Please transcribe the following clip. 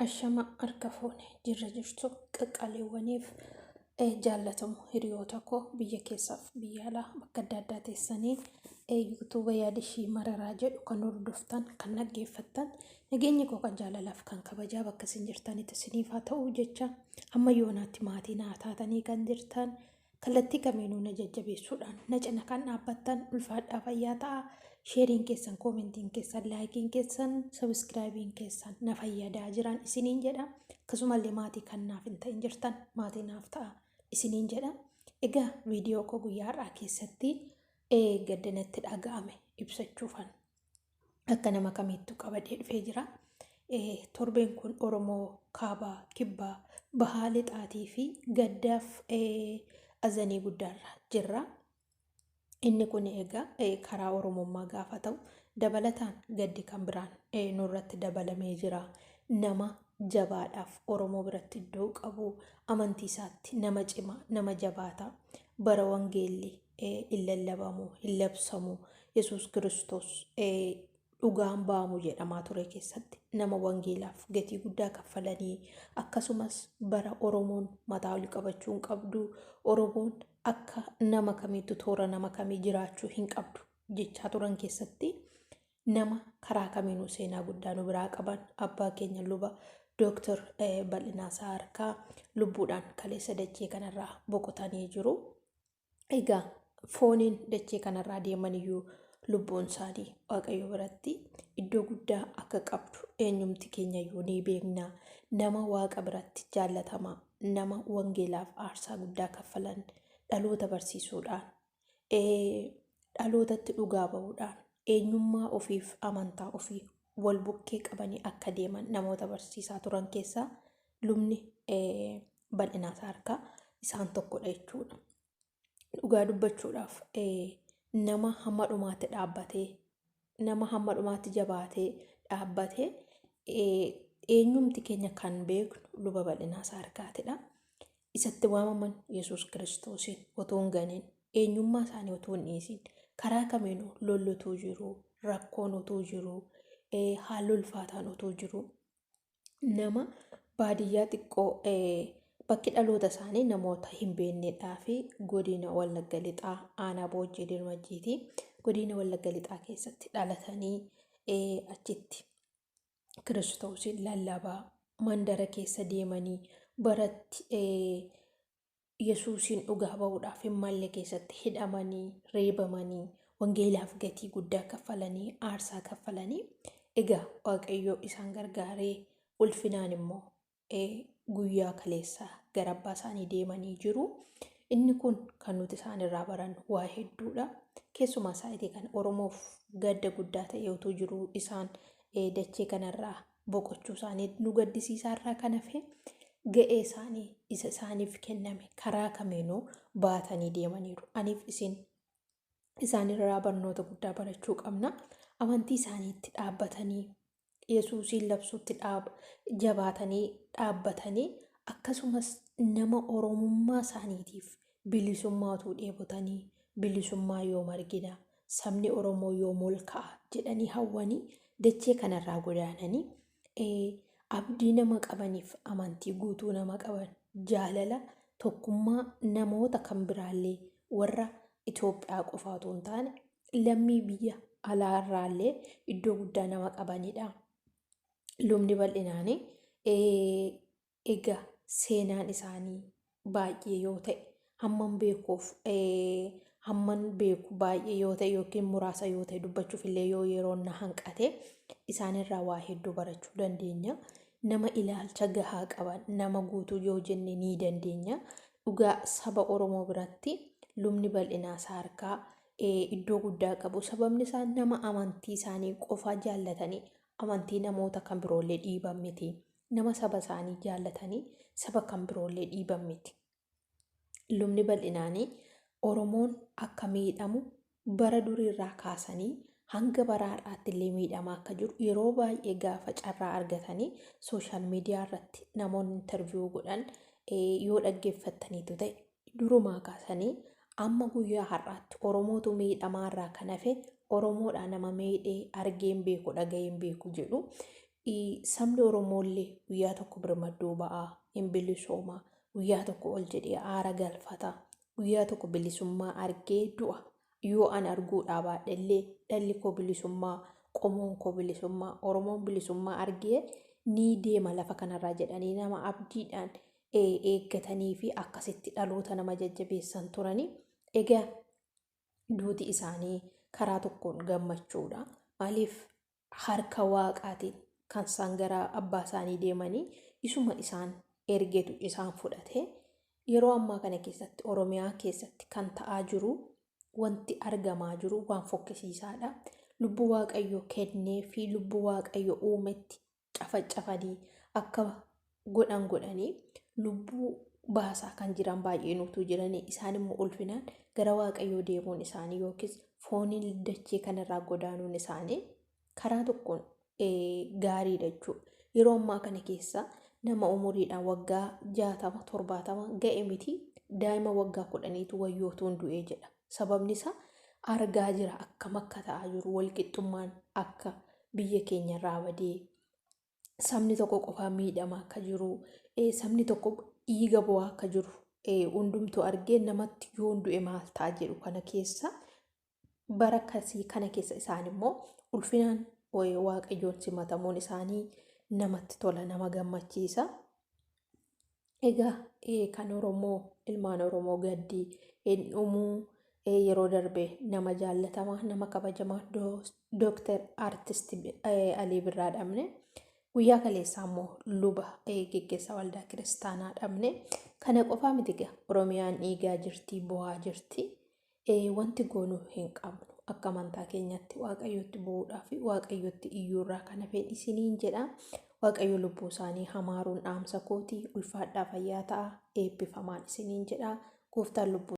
Ashama harka fuune jirra jirtu qaqqaaliiwwaniif jaallatamu hiriyoota koo biyya keessaaf biyya alaa bakka adda addaa teessanii yuutuuba yaadashii mararaa jedhu kan hordoftan kan dhaggeeffattan nageenyi koo kan jaalalaaf kan kabajaa bakka isin jirtanitti isiniif haa ta'u jecha amma yoonaatti maatii naa taatanii kan jirtan kallattii kamiinuu na jajjabeessuudhaan na cina kan dhaabbattan ulfaadhaa fayyaa ta'a. Sheeriin keessan, koomentiin keessan, laayikiin keessan, sabiskiraayibiin keessan na fayyadaa jiran isiniin jedha. Akkasumallee maatii kan naaf hin ta'in jirtan maatii naaf ta'a isiniin jedha. Egaa viidiyoo koo guyyaa har'aa keessatti gaddanatti dhaga'ame ibsachuufan akka nama kamiittu qabadee dhufee jira. Torbeen kun Oromoo kaabaa, kibbaa, bahaa lixaatii fi gaddaaf azanii guddaarra jirra. Inni kun egaa karaa Oromummaa gaafa ta'u dabalataan gaddi kan biraan nurratti dabalamee jira. Nama jabaadhaaf Oromoo biratti iddoo qabu amantii isaatti nama cimaa nama jabaata bara wangeelli hin lallabamu hin labsamu Yesuus Kiristoos dhugaan baamu jedhamaa ture keessatti nama wangeelaaf gatii guddaa kaffalanii akkasumas bara Oromoon mataa olii qabachuu hin qabdu Oromoon akka nama kamiitu toora nama kamii jiraachuu hin qabdu jechaa turan keessatti nama karaa kamiinuu seenaa guddaa nu biraa qaban abbaa keenya luba Dooktar Bal'inaasaa Harkaa lubbuudhaan kaleessa dachee kanarraa boqotanii jiru. Egaa fooniin dachee kanarraa deemaniyyuu lubbuun isaanii Waaqayyo biratti iddoo guddaa akka qabdu eenyumti keenyayyuu ni beekna. Nama Waaqa biratti jaallatamaa nama wangeelaaf aarsaa guddaa kaffalan dhaloota barsiisuudhaan dhalootatti dhugaa ba'uudhaan eenyummaa ofiif amantaa ofii wal bukkee qabanii akka deeman namoota barsiisaa turan keessaa lubni Bal'inaasaa Harkaa isaan tokkodha jechuudha. Dhugaa dubbachuudhaaf nama hamma dhumaatti dhaabbatee nama hamma dhumaatti jabaatee dhaabbatee eenyumti keenya kan beeknu luba Bal'inaasaa Harkaatidha. Isatti waamaman Yesuus Kiristoosiin otoo hin ganin eenyummaa isaanii otoo hin dhiisin karaa kamiinuu lolli utuu jiru rakkoon utuu jiru haalli ulfaataan utuu jiru nama baadiyyaa xiqqoo bakki dhaloota isaanii namoota hin beeknedhaa fi godina Wallagga Lixaa aanaa Boojjii Dirmajjiitii godina Wallagga Lixaa keessatti dhalatanii achitti Kiristoosiin lallabaa mandara keessa deemanii baratti Yesuusiin dhugaa ba'uudhaaf hin malle keessatti hidhamanii reebamanii wangeelaaf gatii guddaa kaffalanii aarsaa kaffalanii egaa Waaqayyo isaan gargaaree ulfinaan immoo guyyaa kaleessaa gara abbaa isaanii deemanii jiru. Inni kun kan nuti isaanirraa barannu waa hedduudha. Keessumaa isaatii kan Oromoof gadda guddaa ta'e utuu jiru isaan dachee kanarraa boqochuu isaanii nu gaddisiisaarraa kan hafe ga'ee isaanii isa isaaniif kenname karaa kamiinuu baatanii deemaniiru. Aniif isin isaanirraa barnoota guddaa barachuu qabna. Amantii isaaniitti dhaabbatanii Yesuusiin labsuutti jabaatanii dhaabbatanii akkasumas nama Oromummaa isaaniitiif bilisummaa utuu dheebotanii bilisummaa yoom argina sabni Oromoo yoom ol ka'a jedhanii hawwanii dachee kanarraa godaananii abdii nama qabaniif amantii guutuu nama qaban jaalala tokkummaa namoota kan biraallee warra Itoophiyaa qofa otoo hin taane lammii biyya alaarraallee iddoo guddaa nama qabanidha. Lubni bal'inaanii egaa seenaan isaanii baay'ee yoo ta'e hamman beekuuf hamman beeku baay'ee yoo ta'e yookiin muraasa yoo ta'e dubbachuuf illee yoo yeroon na hanqate isaanirraa waa hedduu barachuu dandeenya. Nama ilaalcha gahaa qaban nama guutuu yoo jenne ni dandeenya. Dhugaa saba Oromoo biratti lubni Bal'inaasaa Harkaa iddoo guddaa qabu. Sababni isaan nama amantii isaanii qofaa jaallatanii amantii namoota kan biroollee dhiiban miti. Nama saba isaanii jaallatanii saba kan biroollee dhiiban miti. Lubni bal'inaanii Oromoon akka miidhamu bara duriirraa kaasanii hanga bara har'aatti illee miidhamaa akka jiru yeroo baay'ee gaafa carraa argatanii sooshaal miidiyaa irratti namoonni intarviiyuu godhan yoo dhaggeeffattaniitu ta'e durumaa kaasanii amma guyyaa har'aatti Oromootu miidhamaarraa kan hafe Oromoodhaa nama miidhee argeen beeku dhaga'een beeku jedhu sabni Oromooillee guyyaa tokko birmadduu ba'aa hin bilisoomaa guyyaa tokko ol jedhee aara galfata guyyaa tokko bilisummaa argee du'a yoo an arguudhaa baadhellee dhalli koo bilisummaa qomoon koo bilisummaa Oromoon bilisummaa argee ni deema lafa kanarraa jedhanii nama abdiidhaan eeggatanii fi akkasitti dhaloota nama jajjabeessan turanii egaa duuti isaanii karaa tokkoon gammachuudha maaliif harka waaqaatiin kan isaan gara abbaa isaanii deemanii isuma isaan ergeetu isaan fudhate yeroo ammaa kana keessatti Oromiyaa keessatti kan ta'aa jiru wanti argamaa jiru waan fokkisiisaadha lubbuu waaqayyo kennee fi lubbuu waaqayyo uumetti cafacafanii akka godhanii lubbuu baasaa kan jiran baay'eenutu jiranii isaan immoo ulfinaan gara waaqayyoo deemuun isaanii yookiis fooniin dachee kanarraa godaanuun isaanii karaa tokkoon gaariidha jechuudha. Yeroo ammaa kana keessa nama umuriidhaan waggaa 60-70 ga'e miti daa'ima waggaa 10tu wayyootuun du'ee jedha. Sababni isaa argaa jira akkam akka ta'aa jiru walqixxummaan akka biyya keenyarraa badee sabni tokko qofaa miidhamaa akka jiru sabni tokko dhiiga bu'aa akka jiru hundumtuu argee namatti yoon du'e maal ta'a jedhu kana keessa bara akkasii kana keessa isaan immoo ulfinaan waaqayyoon simatamuun isaanii namatti tola nama gammachiisa. Egaa kan Oromoo ilmaan Oromoo gaddii dhumuu yeroo darbe nama jaallatamaa nama kabajamaa Dooktar Aartist Alii Birraa dhabne guyyaa kaleessaa immoo luba geggeessaa waldaa kiristaanaa dhabne kana qofaa miti Oromiyaan dhiigaa jirti bu'aa jirti wanti goonuu hin qabnu akka amantaa keenyatti waaqayyotti bu'uudhaa fi waaqayyotti iyyuurraa kana fedhi isiniin jedha waaqayyo lubbuu isaanii hamaaruun dhaamsa kooti ulfaadhaa fayyaa ta'a eebbifamaan isiniin jedha gooftaan lubbuu